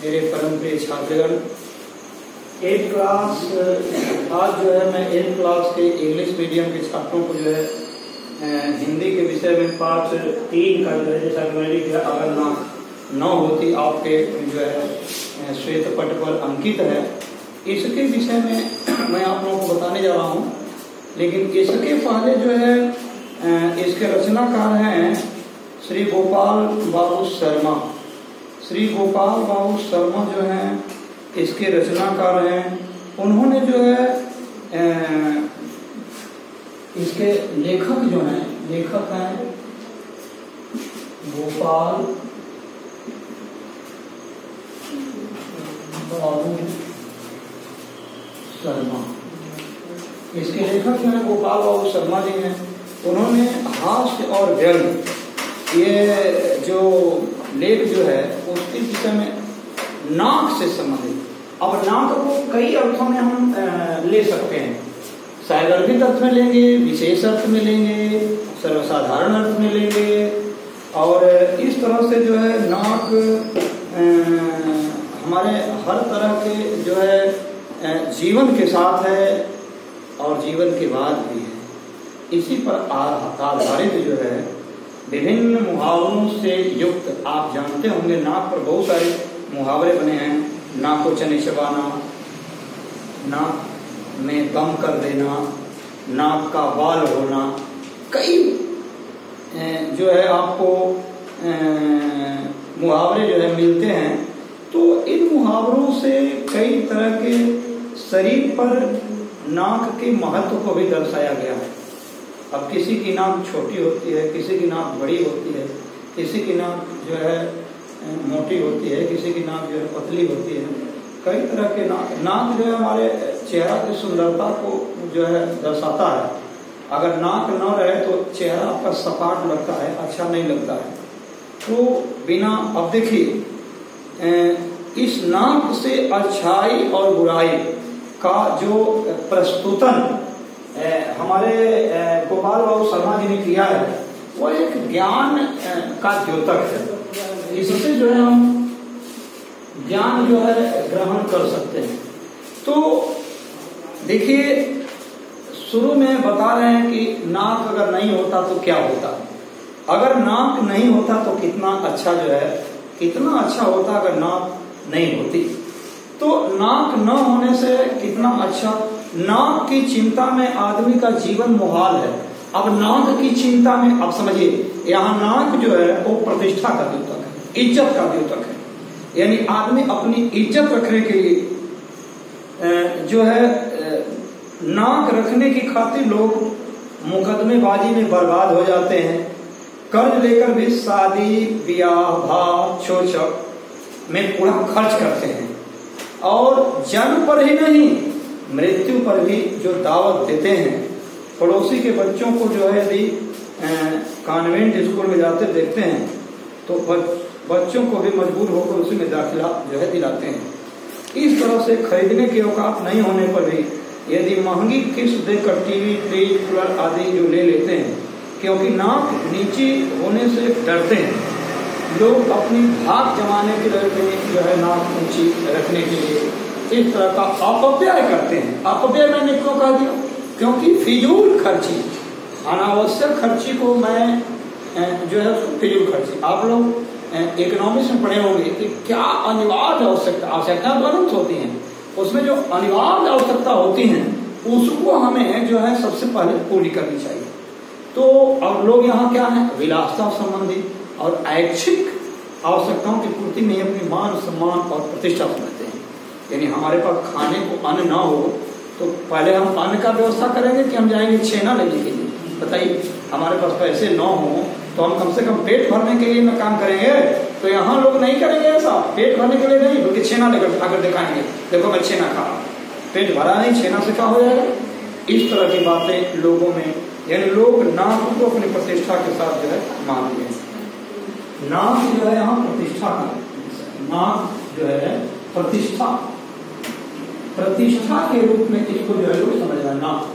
मेरे परम प्रिय छात्रगण, 8 क्लास आज जो है मैं 8 क्लास के इंग्लिश मीडियम के छात्रों को जो है हिंदी के विषय में पाठ 3 का जो है जैसा कि मैंने किया, अगर ना होती आपके जो है श्वेत पट पर अंकित है, इसके विषय में मैं आप लोगों को बताने जा रहा हूँ। लेकिन इसके पहले जो है इसके रचनाकार हैं श्री गोपाल बाबू शर्मा। श्री गोपाल बाबू शर्मा जो हैं इसके रचनाकार हैं। उन्होंने जो है इसके लेखक जो हैं, लेखक हैं गोपाल बाबू शर्मा। इसके लेखक जो हैं गोपाल बाबू शर्मा जी हैं। उन्होंने हास्य और व्यंग ये जो लेख जो है उसके विषय में नाक से संबंधित। अब नाक को कई अर्थों में हम ले सकते हैं। सार्वजनिक अर्थ में लेंगे, विशेष अर्थ में लेंगे, सर्वसाधारण अर्थ में लेंगे। और इस तरह से जो है नाक हमारे हर तरह के जो है जीवन के साथ है और जीवन के बाद भी है। इसी पर आधारित जो है विभिन्न मुहावरों से युक्त, आप जानते होंगे नाक पर बहुत सारे मुहावरे बने हैं। नाक को चने चबाना, नाक में दम कर देना, नाक का बाल होना, कई जो है आपको मुहावरे जो है मिलते हैं। तो इन मुहावरों से कई तरह के शरीर पर नाक के महत्व को भी दर्शाया गया है। अब किसी की नाक छोटी होती है, किसी की नाक बड़ी होती है, किसी की नाक जो है मोटी होती है, किसी की नाक जो है पतली होती है। कई तरह के नाक जो है हमारे चेहरा की सुंदरता को जो है दर्शाता है। अगर नाक न रहे तो चेहरा आपका सपाट लगता है, अच्छा नहीं लगता है। तो बिना, अब देखिए इस नाक से अच्छाई और बुराई का जो प्रस्तुतन हमारे गोपाल बाबू शर्मा जी ने किया है, वो एक ज्ञान का द्योतक है। इससे जो है हम ज्ञान जो है ग्रहण कर सकते हैं। तो देखिए शुरू में बता रहे हैं कि नाक अगर नहीं होता तो क्या होता। अगर नाक नहीं होता तो कितना अच्छा जो है, कितना अच्छा होता अगर नाक नहीं होती। तो नाक न होने से कितना अच्छा। नाक की चिंता में आदमी का जीवन मुहाल है। अब नाक की चिंता में, अब समझिए यहाँ नाक जो है वो प्रतिष्ठा का द्योतक है, इज्जत का द्योतक है। यानी आदमी अपनी इज्जत रखने के लिए जो है नाक रखने की खातिर लोग मुकदमेबाजी में बर्बाद हो जाते हैं। कर्ज लेकर भी शादी ब्याह भाव चोचक में पूरा खर्च करते हैं। और जन्म पर ही नहीं, मृत्यु पर भी जो दावत देते हैं। पड़ोसी के बच्चों को जो है यदि कॉन्वेंट स्कूल में जाते देखते हैं तो बच्चों को भी मजबूर होकर उसी में दाखिला जो है दिलाते हैं। इस तरह से खरीदने की औकात नहीं होने पर भी यदि महंगी किस्त देकर टीवी, फ्रिज, कूलर आदि जो ले लेते हैं, क्योंकि नाक नीची होने से डरते हैं लोग। अपनी धाक जमाने के लिए जो है नाक ऊंची रखने के लिए इस तरह का अपव्यय करते हैं। अपव्यय मैंने क्यों कह दिया? क्योंकि फिजूल खर्ची, अनावश्यक खर्ची को मैं जो है उसको फिजूल खर्ची। आप लोग इकोनॉमिक्स में पढ़े होंगे कि क्या अनिवार्य आवश्यकता तो अनंत होती हैं, उसमें जो अनिवार्य आवश्यकता होती हैं उसको हमें जो है सबसे पहले पूरी करनी चाहिए। तो अब लोग यहाँ क्या है, विलासता संबंधी और ऐच्छिक आवश्यकताओं की पूर्ति में अपनी मान सम्मान और प्रतिष्ठा समझते हैं। यानी हमारे पास खाने को अन्न ना हो तो पहले हम अन्न का व्यवस्था करेंगे कि हम जाएंगे छेना लेने के लिए? बताइए, हमारे पास पैसे ना हो तो हम कम से कम पेट भरने के लिए ना काम करेंगे। तो यहाँ लोग नहीं करेंगे ऐसा, पेट भरने के लिए नहीं, बल्कि छेना लेकर खाकर दिखाएंगे, देखो मैं छेना खा रहा हूँ। पेट भरा नहीं, छेना से क्या हो जाएगा? इस तरह की बातें लोगों में, यानी लोग नाक को अपनी प्रतिष्ठा के साथ जो है मानते हैं। नाक जो है यहाँ प्रतिष्ठा का, नाक जो है प्रतिष्ठा, प्रतिष्ठा के रूप में इसको जो है लोग समझना। नाक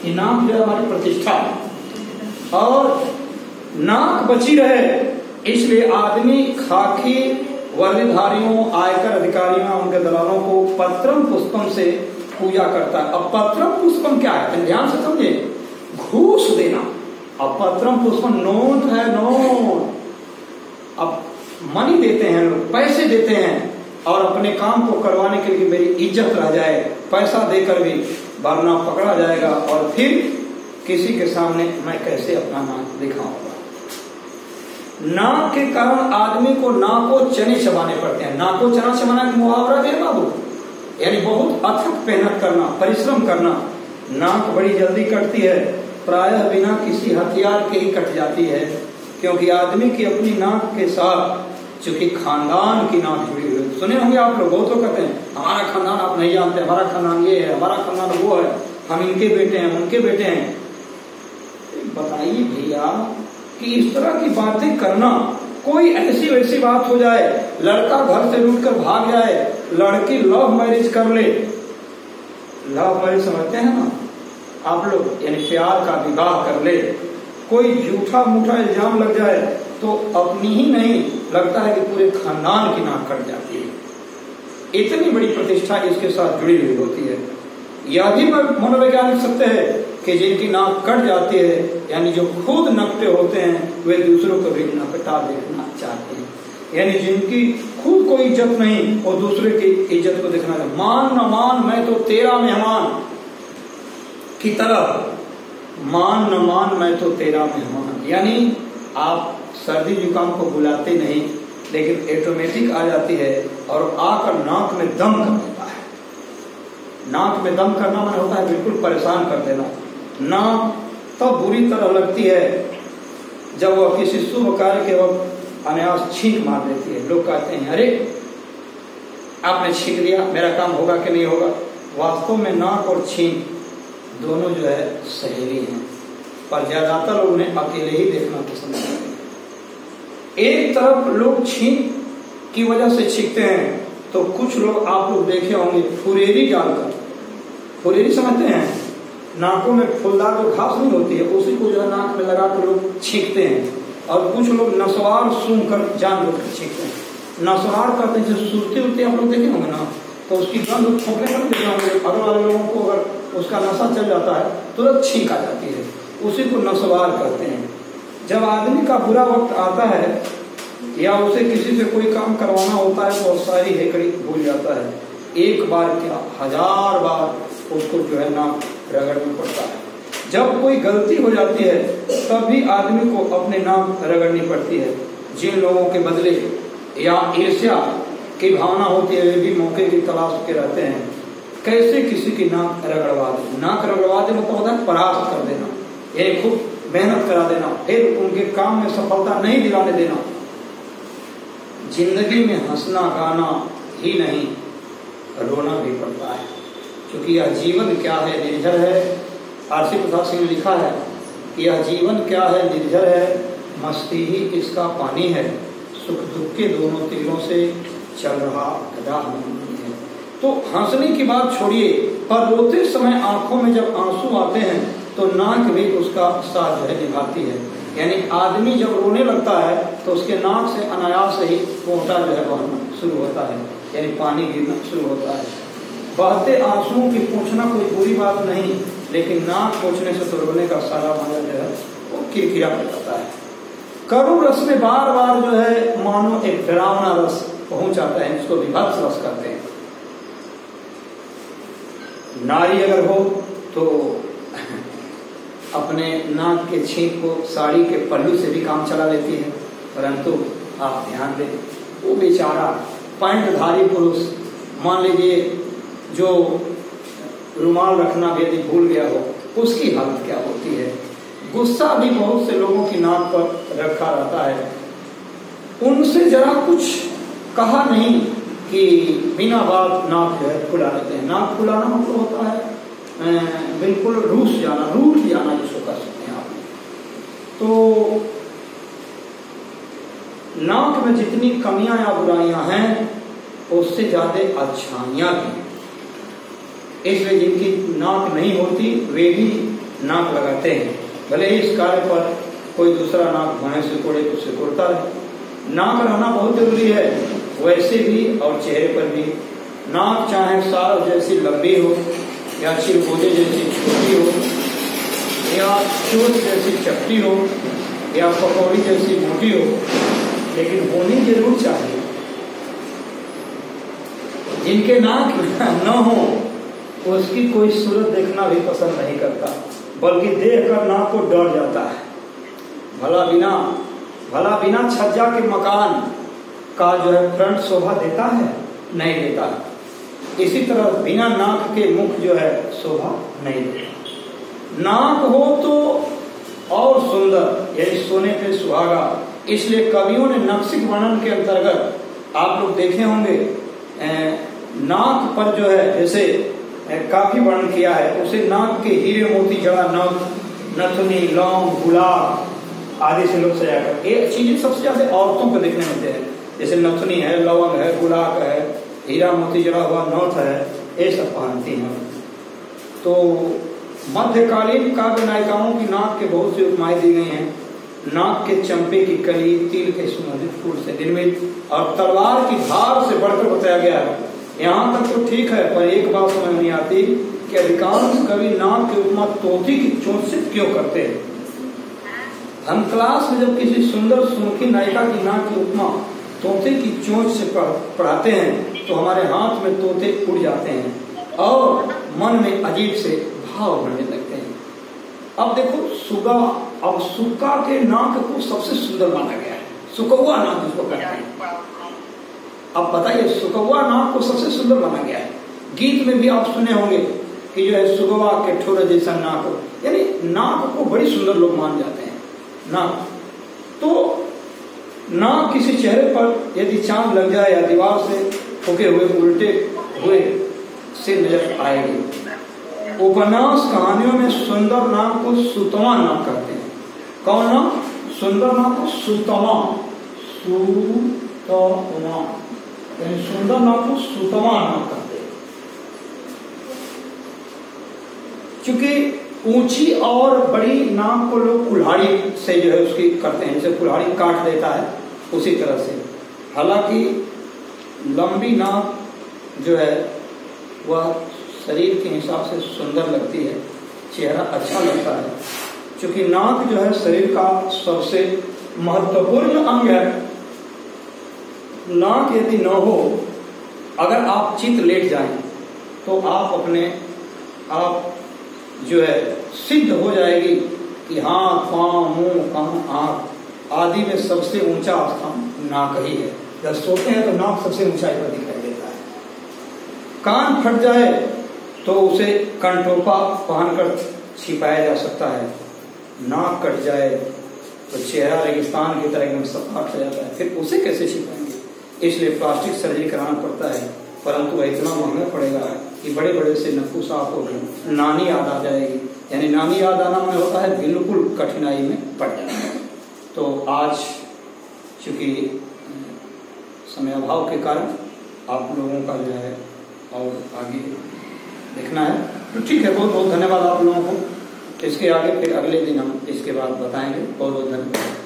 कि नाक जो है हमारी प्रतिष्ठा है और नाक बची रहे इसलिए आदमी खाकी वर्दीधारियों, आयकर अधिकारियों, उनके दलालों को पत्रम पुष्पम से पूजा करता है। अब पत्रम पुष्पम क्या है, ध्यान से समझे, घूस देना। अब पत्रम पुष्पम नोट है, नोट। अब मनी देते हैं लोग, पैसे देते हैं, और अपने काम को करवाने के लिए मेरी इज्जत रह जाए, पैसा देकर भी वरना पकड़ा जाएगा और फिर किसी के सामने मैं कैसे अपना नाक दिखाऊंगा। नाक के कारण आदमी को नाको चने चबाने पड़ते हैं। नाको चना चबाना का मुहावरा है बाबू, यानी बहुत अथक मेहनत करना, परिश्रम करना। नाक बड़ी जल्दी कटती है, प्रायः बिना किसी हथियार के ही कट जाती है, क्योंकि आदमी की अपनी नाक के साथ चूंकि खानदान की नाक जुड़ी हुई। सुने होंगे आप लोग, बहुत लोग कहते हैं हमारा खानदान आप नहीं जानते, हमारा खानदान ये है, हमारा खानदान वो है, हम इनके बेटे हैं, उनके बेटे हैं। बताइए भैया कि इस तरह की बातें करना, कोई ऐसी वैसी बात हो जाए, लड़का घर से लूटकर भाग जाए, लड़की लव मैरिज कर ले, लव मैरिज समझते हैं ना आप लोग, यानी प्यार का विवाह कर ले, कोई झूठा मूठा इल्जाम लग जाए तो अपनी ही नहीं लगता है कि पूरे खानदान की नाक कट जाती है। इतनी बड़ी प्रतिष्ठा इसके साथ जुड़ी हुई होती है। यह भी मनोवैज्ञानिक सत्य है कि जिनकी नाक कट जाती है, यानी जो खुद नकटे होते हैं, वे दूसरों को भी नकटा देखना चाहते हैं। यानी जिनकी खुद कोई इज्जत नहीं, वो दूसरे की इज्जत को देखना चाहते। मान न मान मैं तो तेरा मेहमान की तरह, मान न मान मैं तो तेरा मेहमान। यानी आप सर्दी जुकाम को बुलाते नहीं, लेकिन ऑटोमेटिक आ जाती है और आकर नाक में दम कर देता है। नाक में दम करना मन होता है बिल्कुल परेशान कर देना। नाक तब बुरी तरह लगती है जब वह किसी शुभ कार्य के वक्त अनायास छींक मार देती है। लोग कहते हैं अरे आपने छींक दिया, मेरा काम होगा कि नहीं होगा। वास्तव में नाक और छींक दोनों जो है सहेली हैं, पर ज्यादातर लोग उन्हें अकेले ही देखना पसंद करते हैं। एक तरफ लोग छींक की वजह से छींकते हैं, तो कुछ लोग आप लोग देखे होंगे फुरेरी डालकर, फुरेरी समझते हैं, नाकों में फूलदार जो घास नहीं होती है उसी को जो है नाक में लगा कर लोग छींकते हैं। और कुछ लोग नसवार सूंघ कर जानबूझकर छींकते हैं। नसवार कहते हैं जो सुरती उरती आप लोग देखे होंगे ना, तो उसकी गंध ठोकने पर देखे होंगे, अगल वाले लोगों को अगर उसका नशा चल जाता है तुरंत छींक आ जाती है, उसी को नसवार कहते हैं। जब आदमी का बुरा वक्त आता है या उसे किसी से कोई काम करवाना होता है तो सारी हेकड़ी भूल जाता है। एक बार क्या 1000 बार उसको जो है नाक रगड़ना पड़ता है। जब कोई गलती हो जाती है तब भी आदमी को अपने नाक रगड़नी पड़ती है। जिन लोगों के बदले या ईर्ष्या की भावना होती है वे भी मौके की तलाश के रहते हैं, कैसे किसी की नाक रगड़वा दे। नाक रगड़वा दे मतलब होता है परास्त कर देना, ये खूब मेहनत करा देना, फिर उनके काम में सफलता नहीं दिलाने देना। जिंदगी में हंसना गाना ही नहीं, रोना भी पड़ता है, क्योंकि यह जीवन क्या है निर्झर है। आरसी प्रसाद सिंह ने लिखा है कि यह जीवन क्या है निर्झर है, मस्ती ही इसका पानी है, सुख दुख के दोनों तीरों से चल रहा गदा नहीं है। तो हंसने की बात छोड़िए, पर रोते समय आंखों में जब आंसू आते हैं तो नाक भी उसका साथ जो है निभाती है। यानी आदमी जब रोने लगता है तो उसके नाक से अनायास ही पोंटा जो है बहना शुरू होता है, यानी पानी गिरना शुरू होता है। बहते आंसुओं की पोंछना कोई बुरी बात नहीं, लेकिन नाक पोंछने से तो रोने का सारा मजा जो है वो किरकिरा हो जाता है। करुण रस में बार बार जो है मानो एक डरावना रस पहुंच आता है, इसको विभत्स रस कहते हैं। नारी अगर हो तो अपने नाक के छींक को साड़ी के पल्लू से भी काम चला लेती है, परंतु आप ध्यान दें वो बेचारा पैंटधारी पुरुष, मान लीजिए जो रुमाल रखना भी यदि भूल गया हो, उसकी हालत क्या होती है। गुस्सा भी बहुत से लोगों की नाक पर रखा रहता है, उनसे जरा कुछ कहा नहीं कि बिना बात नाक जो है फुला लेते हैं। नाक फुलाना मतलब होता है बिल्कुल रूठ जाना जिसको कह सकते हैं आप। तो नाक में जितनी कमियां या बुराइयां हैं उससे ज्यादा अच्छाइयां भी। इसलिए जिनकी नाक नहीं होती वे भी नाक लगाते हैं, भले ही इस कार्य पर कोई दूसरा नाक भैंस सिकोड़े तो सिकोड़ता रहे। नाक रहना बहुत जरूरी है, वैसे भी और चेहरे पर भी। नाक चाहे सारव जैसी लंबी हो या चिरगोजे जैसी छोटी हो या चोट जैसी चपटी हो या पकौड़ी जैसी मोटी हो, लेकिन होनी जरूर चाहिए। जिनके नाक न हो उसकी कोई सूरत देखना भी पसंद नहीं करता, बल्कि देखकर नाक को डर जाता है। भला बिना छज्जा के मकान का जो है फ्रंट शोभा देता है? नहीं देता। इसी तरह बिना नाक के मुख जो है शोभा नहीं देता। नाक हो तो और सुंदर, यही सोने पे सुहागा। इसलिए कवियों ने नक्सिक वर्णन के अंतर्गत आप लोग देखे होंगे, नाक पर जो है जैसे काफी वर्णन किया है। उसे नाक के हीरे मोती जड़ा नथ, नथुनी, लौंग, गुलाब आदि से लोग सजा कर, ये चीजें सबसे ज्यादा औरतों को देखने मिलते हैं। जैसे नथुनी है, लवंग है, गुलाब है, हीरा मोती जड़ा हुआ नथ है, ये सब पहनती हैं। तो मध्यकालीन काव्य नायिकाओं की नाक के बहुत सी उपमाएं दी गई हैं। नाक के चंपे की कली, तिल के सुगंधित फूल से निर्मित और तलवार की धार से बढ़कर बताया गया है। यहाँ तक तो ठीक है, पर एक बात समझ नहीं आती कि अधिकांश कवि नाक की उपमा तोती की चोंच से क्यों करते हैं। हम क्लास में जब किसी सुंदर सुमुखी नायिका की नाक की उपमा तोते की चोंच से पढ़ाते हैं तो हमारे हाथ में तोते उड़ जाते हैं और मन में अजीब से भाव बढ़ने लगते हैं। अब देखो सुगा, अब सुक्का के नाक को सबसे सुंदर माना गया है, सुकौआ नाक जिसको कहते हैं। अब बताइए, सुकौआ नाक को सबसे सुंदर माना गया है। गीत में भी आप सुने होंगे कि जो है सुगवा के ठोर जैसा नाक हो, यानी नाक को बड़ी सुंदर लोग मान जाते हैं। नाक तो नाक किसी चेहरे पर यदि चांद लग जाए या दीवार से ठोके हुए उल्टे हुए से नजर आएगी। उपन्यास कहानियों में सुंदर नाक को सुतमा नाक कहते हैं। कौन नाक? सुंदर नाक को सुतमा, सुतमा यानी सुंदर नाक को सुतमा नाक कहते हैं। चूंकि ऊंची और बड़ी नाक को लोग कुल्हाड़ी से जो है उसकी करते हैं, जैसे कुल्हाड़ी काट देता है उसी तरह से। हालांकि लंबी नाक जो है वह शरीर के हिसाब से सुंदर लगती है, चेहरा अच्छा लगता है। क्योंकि नाक जो है शरीर का सबसे महत्वपूर्ण अंग है। नाक यदि न हो, अगर आप चित लेट जाएं तो आप अपने आप जो है सिद्ध हो जाएगी कि हाथ, पांव, मुंह, कान, आंख आदि में सबसे ऊंचा स्थान नाक ही है। जब सोते हैं तो नाक सबसे ऊंचाई पर दिखाई देता है। कान फट जाए तो उसे कंटोपा पहनकर छिपाया जा सकता है। नाक कट जाए तो चेहरा रेगिस्तान की तरह एकदम सपाट हो जाता है, फिर उसे कैसे छिपाएंगे? इसलिए प्लास्टिक सर्जरी कराना पड़ता है, परंतु इतना महंगा पड़ेगा कि बड़े बड़े से नक्कू साफ हो गए, नानी याद आ जाएगी। यानी नानी याद आना में होता है बिल्कुल कठिनाई में पड़ जाना। तो आज चूंकि समय अभाव के कारण आप लोगों का जो है और आगे देखना है तो ठीक है। बहुत बहुत धन्यवाद आप लोगों को। इसके आगे फिर अगले दिन हम इसके बाद बताएंगे। बहुत बहुत धन्यवाद।